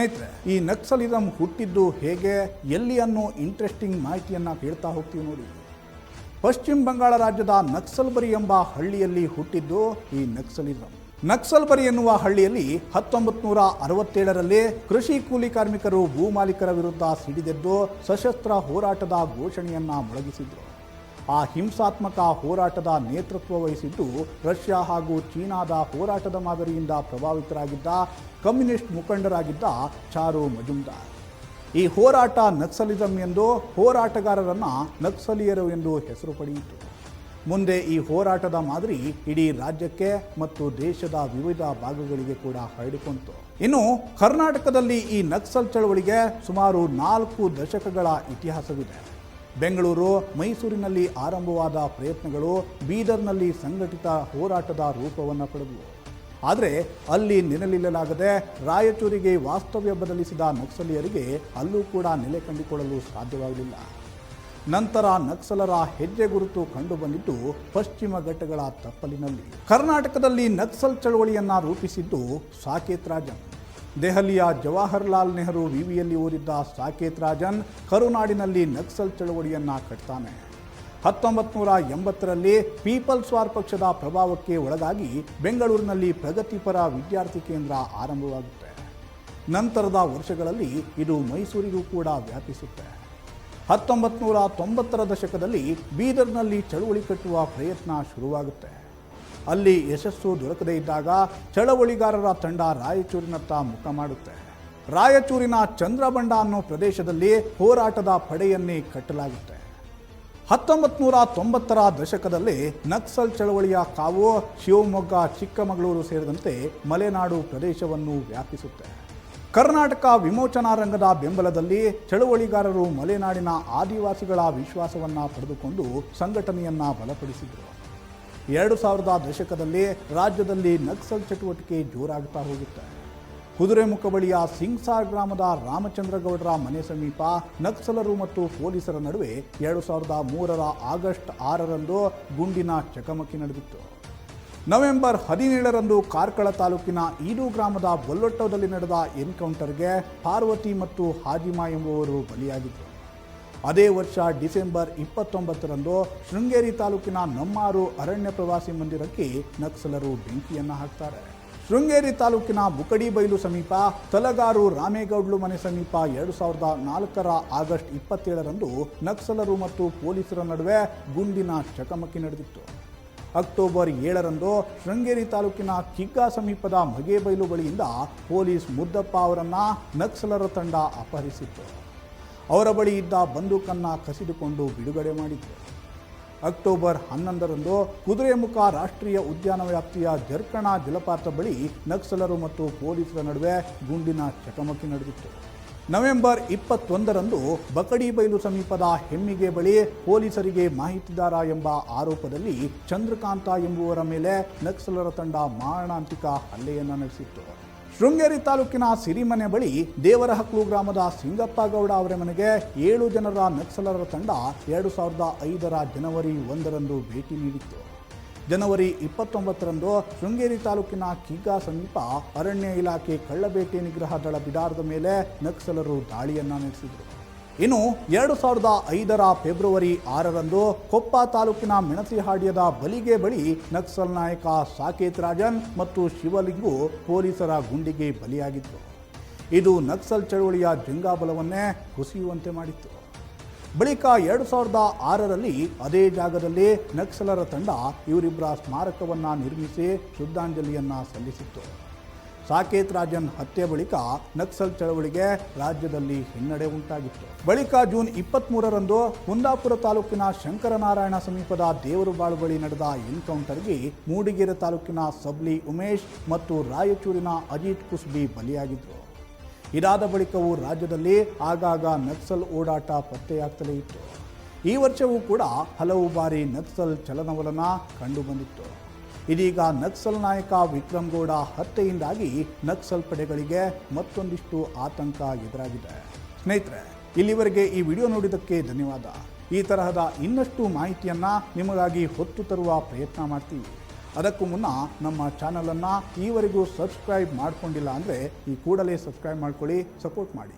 ಸ್ನೇಹಿತರೆ, ಈ ನಕ್ಸಲಿಸಂ ಹುಟ್ಟಿದ್ದು ಹೇಗೆ, ಎಲ್ಲಿ ಅನ್ನೋ ಇಂಟ್ರೆಸ್ಟಿಂಗ್ ಮಾಹಿತಿಯನ್ನು ಕೇಳ್ತಾ ಹೋಗ್ತೀವಿ ನೋಡಿ. ಪಶ್ಚಿಮ ಬಂಗಾಳ ರಾಜ್ಯದ ನಕ್ಸಲ್ಬರಿ ಎಂಬ ಹಳ್ಳಿಯಲ್ಲಿ ಹುಟ್ಟಿದ್ದು ಈ ನಕ್ಸಲಿಸಂ. ನಕ್ಸಲ್ಬರಿ ಎನ್ನುವ ಹಳ್ಳಿಯಲ್ಲಿ 1967ರಲ್ಲಿ ಕೃಷಿ ಕೂಲಿ ಕಾರ್ಮಿಕರು ಭೂಮಾಲೀಕರ ವಿರುದ್ಧ ಸಿಡಿದೆದ್ದು ಸಶಸ್ತ್ರ ಹೋರಾಟದ ಘೋಷಣೆಯನ್ನ ಮೊಳಗಿಸಿದ್ರು. ಆ ಹಿಂಸಾತ್ಮಕ ಹೋರಾಟದ ನೇತೃತ್ವ ವಹಿಸಿದ್ದು ರಷ್ಯಾ ಹಾಗೂ ಚೀನಾದ ಹೋರಾಟದ ಮಾದರಿಯಿಂದ ಪ್ರಭಾವಿತರಾಗಿದ್ದ ಕಮ್ಯುನಿಸ್ಟ್ ಮುಖಂಡರಾಗಿದ್ದ ಚಾರು ಮಜುಮ್ದಾರ್. ಈ ಹೋರಾಟ ನಕ್ಸಲಿಸಂ ಎಂದು, ಹೋರಾಟಗಾರರನ್ನ ನಕ್ಸಲೀಯರು ಎಂದು ಹೆಸರು ಪಡೆಯಿತು. ಮುಂದೆ ಈ ಹೋರಾಟದ ಮಾದರಿ ಇಡೀ ರಾಜ್ಯಕ್ಕೆ ಮತ್ತು ದೇಶದ ವಿವಿಧ ಭಾಗಗಳಿಗೆ ಕೂಡ ಹರಡಿಕೊಂಡಿತು. ಇನ್ನು ಕರ್ನಾಟಕದಲ್ಲಿ ಈ ನಕ್ಸಲ್ ಚಳವಳಿಗೆ ಸುಮಾರು 4 ದಶಕಗಳ ಇತಿಹಾಸವಿದೆ. ಬೆಂಗಳೂರು, ಮೈಸೂರಿನಲ್ಲಿ ಆರಂಭವಾದ ಪ್ರಯತ್ನಗಳು ಬೀದರ್ನಲ್ಲಿ ಸಂಘಟಿತ ಹೋರಾಟದ ರೂಪವನ್ನು ಪಡೆದವು. ಆದರೆ ಅಲ್ಲಿ ನೆಲೆನಿಲ್ಲಲಾಗದೆ ರಾಯಚೂರಿಗೆ ವಾಸ್ತವ್ಯ ಬದಲಿಸಿದ ನಕ್ಸಲೀಯರಿಗೆ ಅಲ್ಲೂ ಕೂಡ ನೆಲೆ ಕಂಡುಕೊಳ್ಳಲು ಸಾಧ್ಯವಾಗಲಿಲ್ಲ. ನಂತರ ನಕ್ಸಲರ ಹೆಜ್ಜೆ ಗುರುತು ಕಂಡುಬಂದಿದ್ದು ಪಶ್ಚಿಮ ಘಟ್ಟಗಳ ತಪ್ಪಲಿನಲ್ಲಿ. ಕರ್ನಾಟಕದಲ್ಲಿ ನಕ್ಸಲ್ ಚಳವಳಿಯನ್ನ ರೂಪಿಸಿದ್ದು ಸಾಕೇತ್ ರಾಜನ್. ದೆಹಲಿಯ ಜವಾಹರ್ಲಾಲ್ ನೆಹರು ವಿವಿಯಲ್ಲಿ ಓದಿದ್ದ ಸಾಕೇತ್ ರಾಜನ್ ಕರುನಾಡಿನಲ್ಲಿ ನಕ್ಸಲ್ ಚಳವಳಿಯನ್ನ ಕಟ್ತಾನೆ. 1980ರಲ್ಲಿ ಪೀಪಲ್ಸ್ ವಾರ್ ಪಕ್ಷದ ಪ್ರಭಾವಕ್ಕೆ ಒಳಗಾಗಿ ಬೆಂಗಳೂರಿನಲ್ಲಿ ಪ್ರಗತಿಪರ ವಿದ್ಯಾರ್ಥಿ ಕೇಂದ್ರ ಆರಂಭವಾಗುತ್ತೆ. ನಂತರದ ವರ್ಷಗಳಲ್ಲಿ ಇದು ಮೈಸೂರಿಗೂ ಕೂಡ ವ್ಯಾಪಿಸುತ್ತೆ. 1990ರ ದಶಕದಲ್ಲಿ ಬೀದರ್ನಲ್ಲಿ ಚಳವಳಿ ಕಟ್ಟುವ ಪ್ರಯತ್ನ ಶುರುವಾಗುತ್ತೆ. ಅಲ್ಲಿ ಯಶಸ್ಸು ದೊರಕದೇ ಇದ್ದಾಗ ಚಳವಳಿಗಾರರ ತಂಡ ರಾಯಚೂರಿನತ್ತ ಮುಖ ಮಾಡುತ್ತೆ. ರಾಯಚೂರಿನ ಚಂದ್ರಬಂಡ ಅನ್ನೋ ಪ್ರದೇಶದಲ್ಲಿ ಹೋರಾಟದ ಪಡೆಯನ್ನೇ ಕಟ್ಟಲಾಗುತ್ತೆ. 1990ರ ದಶಕದಲ್ಲಿ ನಕ್ಸಲ್ ಚಳವಳಿಯ ಕಾವು ಶಿವಮೊಗ್ಗ, ಚಿಕ್ಕಮಗಳೂರು ಸೇರಿದಂತೆ ಮಲೆನಾಡು ಪ್ರದೇಶವನ್ನು ವ್ಯಾಪಿಸುತ್ತೆ. ಕರ್ನಾಟಕ ವಿಮೋಚನಾ ರಂಗದ ಬೆಂಬಲದಲ್ಲಿ ಚಳವಳಿಗಾರರು ಮಲೆನಾಡಿನ ಆದಿವಾಸಿಗಳ ವಿಶ್ವಾಸವನ್ನು ಪಡೆದುಕೊಂಡು ಸಂಘಟನೆಯನ್ನ ಬಲಪಡಿಸಿದರು. 2000ರ ದಶಕದಲ್ಲಿ ರಾಜ್ಯದಲ್ಲಿ ನಕ್ಸಲ್ ಚಟುವಟಿಕೆ ಜೋರಾಗ್ತಾ ಹೋಗುತ್ತೆ. ಕುದುರೆಮುಖ ಬಳಿಯ ಸಿಂಗ್ಸಾರ್ ಗ್ರಾಮದ ರಾಮಚಂದ್ರಗೌಡರ ಮನೆ ಸಮೀಪ ನಕ್ಸಲರು ಮತ್ತು ಪೊಲೀಸರ ನಡುವೆ 2003ರ ಆಗಸ್ಟ್ 6ರಂದು ಗುಂಡಿನ ಚಕಮಕಿ ನಡೆದಿತ್ತು. ನವೆಂಬರ್ 17ರಂದು ಕಾರ್ಕಳ ತಾಲೂಕಿನ ಈಡು ಗ್ರಾಮದ ಬೊಲ್ಲೊಟ್ಟದಲ್ಲಿ ನಡೆದ ಎನ್ಕೌಂಟರ್ಗೆ ಪಾರ್ವತಿ ಮತ್ತು ಹಾಜಿಮಾ ಎಂಬುವರು ಬಲಿಯಾಗಿದ್ದರು. ಅದೇ ವರ್ಷ ಡಿಸೆಂಬರ್ 29ರಂದು ಶೃಂಗೇರಿ ತಾಲೂಕಿನ ನಮ್ಮಾರು ಅರಣ್ಯ ಪ್ರವಾಸಿ ಮಂದಿರಕ್ಕೆ ನಕ್ಸಲರು ಬೆಂಕಿಯನ್ನು ಹಾಕ್ತಾರೆ. ಶೃಂಗೇರಿ ತಾಲೂಕಿನ ಬುಕಡಿಬೈಲು ಸಮೀಪ ತಲಗಾರು ರಾಮೇಗೌಡ್ಲು ಮನೆ ಸಮೀಪ 2004ರ ಆಗಸ್ಟ್ 27ರಂದು ನಕ್ಸಲರು ಮತ್ತು ಪೊಲೀಸರ ನಡುವೆ ಗುಂಡಿನ ಚಕಮಕಿ ನಡೆದಿತ್ತು. ಅಕ್ಟೋಬರ್ 7ರಂದು ಶೃಂಗೇರಿ ತಾಲೂಕಿನ ಕಿಗ್ಗಾ ಸಮೀಪದ ಮಗೇಬೈಲು ಬಳಿಯಿಂದ ಪೊಲೀಸ್ ಮುದ್ದಪ್ಪ ಅವರನ್ನು ನಕ್ಸಲರ ತಂಡ ಅಪಹರಿಸಿತ್ತು. ಅವರ ಬಳಿ ಇದ್ದ ಬಂದೂಕನ್ನು ಕಸಿದುಕೊಂಡು ಬಿಡುಗಡೆ ಮಾಡಿತ್ತು. ಅಕ್ಟೋಬರ್ 11ರಂದು ಕುದುರೆಮುಖ ರಾಷ್ಟ್ರೀಯ ಉದ್ಯಾನ ವ್ಯಾಪ್ತಿಯ ಜರ್ಕಣ ಜಲಪಾತ ಬಳಿ ನಕ್ಸಲರು ಮತ್ತು ಪೊಲೀಸರ ನಡುವೆ ಗುಂಡಿನ ಚಕಮಕಿ ನಡೆದಿತ್ತು. ನವೆಂಬರ್ 21ರಂದು ಬಕಡಿಬೈಲು ಸಮೀಪದ ಹೆಮ್ಮಿಗೆ ಬಳಿ ಪೊಲೀಸರಿಗೆ ಮಾಹಿತಿದಾರ ಎಂಬ ಆರೋಪದಲ್ಲಿ ಚಂದ್ರಕಾಂತ ಎಂಬುವರ ಮೇಲೆ ನಕ್ಸಲರ ತಂಡ ಮಾರಣಾಂತಿಕ ಹಲ್ಲೆಯನ್ನು ನಡೆಸಿತ್ತು. ಶೃಂಗೇರಿ ತಾಲೂಕಿನ ಸಿರಿಮನೆ ಬಳಿ ದೇವರಹಕ್ಲು ಗ್ರಾಮದ ಸಿಂಗಪ್ಪ ಗೌಡ ಅವರ ಮನೆಗೆ 7 ಜನರ ನಕ್ಸಲರ ತಂಡ 2005ರ ಜನವರಿ 1ರಂದು ಭೇಟಿ ನೀಡಿತ್ತು. ಜನವರಿ 29ರಂದು ಶೃಂಗೇರಿ ತಾಲೂಕಿನ ಕಿಗ್ಗಾ ಸಮೀಪ ಅರಣ್ಯ ಇಲಾಖೆ ಕಳ್ಳಬೇಟೆ ನಿಗ್ರಹ ದಳ ಬಿಡಾರದ ಮೇಲೆ ನಕ್ಸಲರು ದಾಳಿಯನ್ನು ನಡೆಸಿದರು. ಇನ್ನು 2005ರ ಫೆಬ್ರವರಿ 6ರಂದು ಕೊಪ್ಪ ತಾಲೂಕಿನ ಮೆಣಸಿಹಾಡ್ಯದ ಬಲಿಗೆ ಬಳಿ ನಕ್ಸಲ್ ನಾಯಕ ಸಾಕೇತ್ ರಾಜನ್ ಮತ್ತು ಶಿವಲಿಂಗು ಪೊಲೀಸರ ಗುಂಡಿಗೆ ಬಲಿಯಾಗಿದ್ದರು. ಇದು ನಕ್ಸಲ್ ಚಳವಳಿಯ ಜಂಗಾಬಲವನ್ನೇ ಕುಸಿಯುವಂತೆ ಮಾಡಿತ್ತು. ಬಳಿಕ 2006ರಲ್ಲಿ ಅದೇ ಜಾಗದಲ್ಲಿ ನಕ್ಸಲರ ತಂಡ ಇವರಿಬ್ಬರ ಸ್ಮಾರಕವನ್ನು ನಿರ್ಮಿಸಿ ಶ್ರದ್ಧಾಂಜಲಿಯನ್ನು ಸಲ್ಲಿಸಿತ್ತು. ಸಾಕೇತ್ ರಾಜನ್ ಹತ್ಯೆ ಬಳಿಕ ನಕ್ಸಲ್ ಚಳವಳಿಗೆ ರಾಜ್ಯದಲ್ಲಿ ಹಿನ್ನಡೆ ಉಂಟಾಗಿತ್ತು. ಬಳಿಕ ಜೂನ್ 23ರಂದು ಕುಂದಾಪುರ ತಾಲೂಕಿನ ಶಂಕರನಾರಾಯಣ ಸಮೀಪದ ದೇವರುಬಾಳು ಬಳಿ ನಡೆದ ಎನ್ಕೌಂಟರ್ಗೆ ಮೂಡಿಗೆರೆ ತಾಲೂಕಿನ ಸಬ್ಲಿ ಉಮೇಶ್ ಮತ್ತು ರಾಯಚೂರಿನ ಅಜಿತ್ ಕುಸ್ಬಿ ಬಲಿಯಾಗಿದ್ದರು. ಇದಾದ ಬಳಿಕವೂ ರಾಜ್ಯದಲ್ಲಿ ಆಗಾಗ ನಕ್ಸಲ್ ಓಡಾಟ ಪತ್ತೆಯಾಗ್ತಲೇ ಇತ್ತು. ಈ ವರ್ಷವೂ ಕೂಡ ಹಲವು ಬಾರಿ ನಕ್ಸಲ್ ಚಲನವಲನ ಕಂಡುಬಂದಿತ್ತು. ಇದೀಗ ನಕ್ಸಲ್ ನಾಯಕ ವಿಕ್ರಮ್ ಗೌಡ ಹತ್ಯೆಯಿಂದಾಗಿ ನಕ್ಸಲ್ ಪಡೆಗಳಿಗೆ ಮತ್ತೊಂದಿಷ್ಟು ಆತಂಕ ಎದುರಾಗಿದೆ. ಸ್ನೇಹಿತರೆ, ಇಲ್ಲಿವರೆಗೆ ಈ ವಿಡಿಯೋ ನೋಡಿದ್ದಕ್ಕೆ ಧನ್ಯವಾದ. ಈ ತರಹದ ಇನ್ನಷ್ಟು ಮಾಹಿತಿಯನ್ನು ನಿಮಗಾಗಿ ಹೊತ್ತು ತರುವ ಪ್ರಯತ್ನ ಮಾಡ್ತೀವಿ. ಅದಕ್ಕೂ ಮುನ್ನ ನಮ್ಮ ಚಾನಲನ್ನು ಈವರೆಗೂ ಸಬ್ಸ್ಕ್ರೈಬ್ ಮಾಡ್ಕೊಂಡಿಲ್ಲ ಅಂದರೆ ಈ ಕೂಡಲೇ ಸಬ್ಸ್ಕ್ರೈಬ್ ಮಾಡ್ಕೊಳ್ಳಿ, ಸಪೋರ್ಟ್ ಮಾಡಿ.